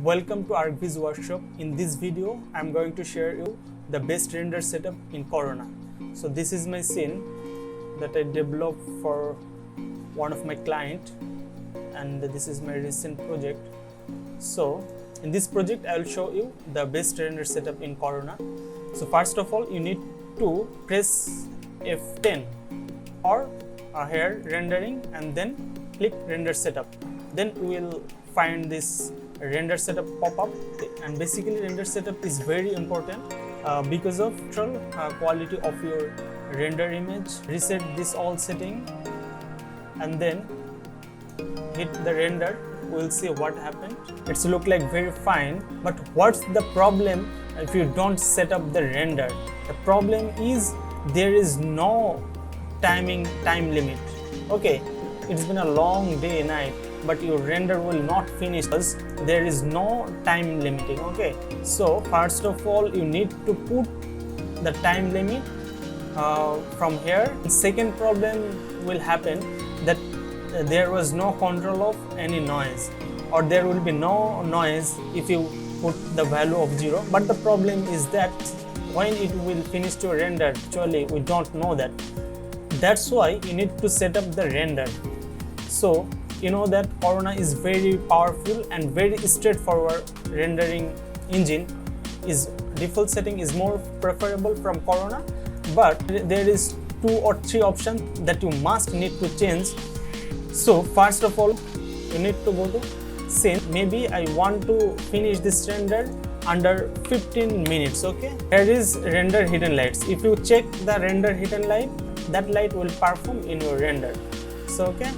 Welcome to ArcViz workshop. In this video, I'm going to share you the best render setup in Corana. So this is my scene that I developed for one of my client, and this is my recent project. So in this project, I will show you the best render setup in Corana. So first of all, you need to press F10 or here rendering and then click render setup. Then we will find this render setup pop up, and basically render setup is very important because of quality of your render image. Reset this all setting and then hit the render. We'll see what happened. It's look like very fine, but what's the problem if you don't set up the render? The problem is there is no time limit. Okay, it's been a long day night, but your render will not finish because there is no time limiting. Okay, so first of all you need to put the time limit from here. Second problem will happen that there was no control of any noise, or there will be no noise if you put the value of 0. But the problem is that when it will finish to render, actually we don't know that. That's why you need to set up the render. So you know that Corana is very powerful and very straightforward rendering engine. Is default setting is more preferable from Corana, but there is 2 or 3 options that you must need to change. So first of all, you need to go to scene. Maybe I want to finish this render under 15 minutes. Okay, here is render hidden lights. If you check the render hidden light, that light will perform in your render. So okay,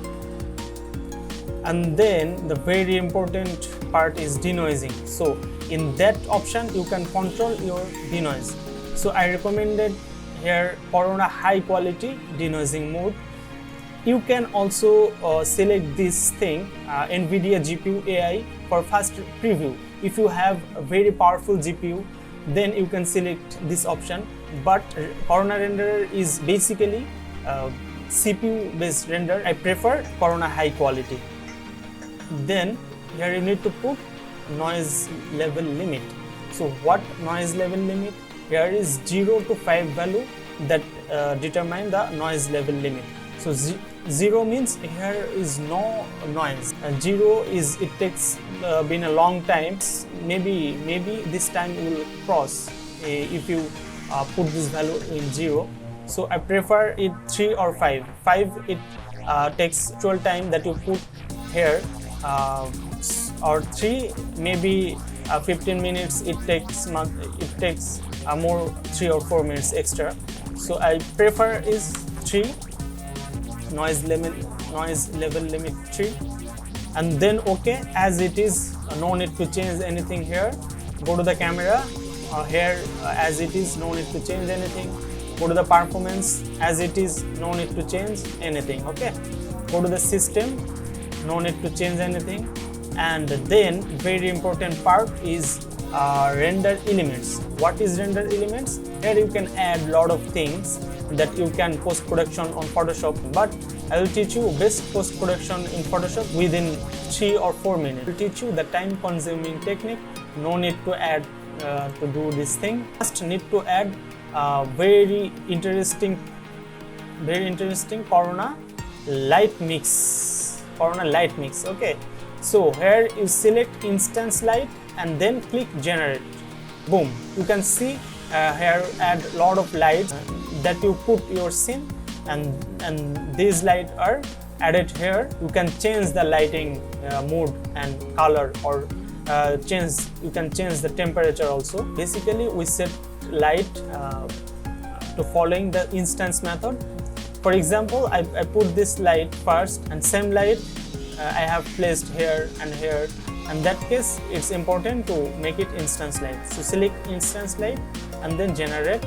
and then the very important part is denoising. So in that option you can control your denoise. So I recommended here Corana high quality denoising mode. You can also select this thing NVIDIA GPU AI for fast preview. If you have a very powerful GPU, then you can select this option. But Corana renderer is basically CPU based render. I prefer Corana high quality. Then here you need to put noise level limit. So what noise level limit? Here is 0 to 5 value that determine the noise level limit. So 0 means here is no noise, and 0 is it takes been a long time. Maybe this time will cross if you put this value in 0. So I prefer it 3 or 5. 5 it takes actual time that you put here, or 3 maybe 15 minutes it takes more 3 or 4 minutes extra. So I prefer is 3, noise level limit 3, and then okay as it is. No need to change anything here. Go to the camera, here as it is, no need to change anything. Go to the performance, as it is, no need to change anything. Okay, go to the system, no need to change anything. And then very important part is render elements. What is render elements? Here you can add lot of things that you can post production on Photoshop, but I will teach you best post production in Photoshop within 3 or 4 minutes. I will teach you the time consuming technique. No need to add to do this thing. Just need to add very interesting Corana light mix. Okay, so here you select instance light and then click generate. Boom, you can see here add lot of lights that you put your scene, and these lights are added here. You can change the lighting mood and color, or you can change the temperature also. Basically we set light to following the instance method. For example, I put this light first, and same light I have placed here and here. In that case, it's important to make it instance light. So select instance light and then generate.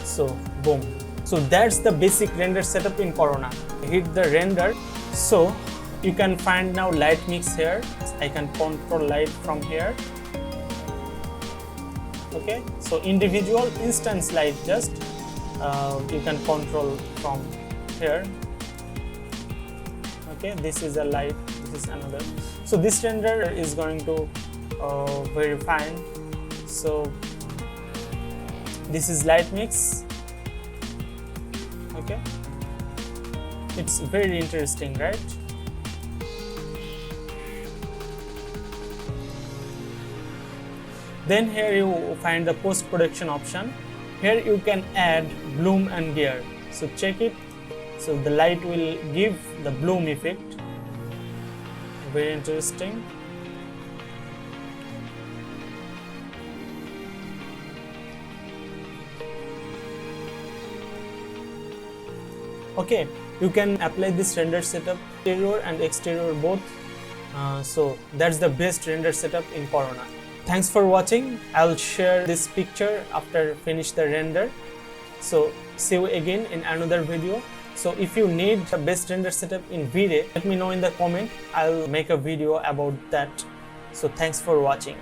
So boom. So that's the basic render setup in Corana. Hit the render. So you can find now light mix here. I can control light from here. Okay, so individual instance light just you can control from here. Okay, this is a light, this is another. So this render is going to very fine. So this is light mix. Okay, it's very interesting, right? Then here you find the post-production option. Here you can add bloom and glare. So check it. So the light will give the bloom effect. Very interesting. Okay, you can apply this render setup interior and exterior both. So that's the best render setup in Corana. Thanks for watching. I'll share this picture after finish the render. So see you again in another video. So if you need the best render setup in V-Ray, let me know in the comment. I'll make a video about that. So thanks for watching.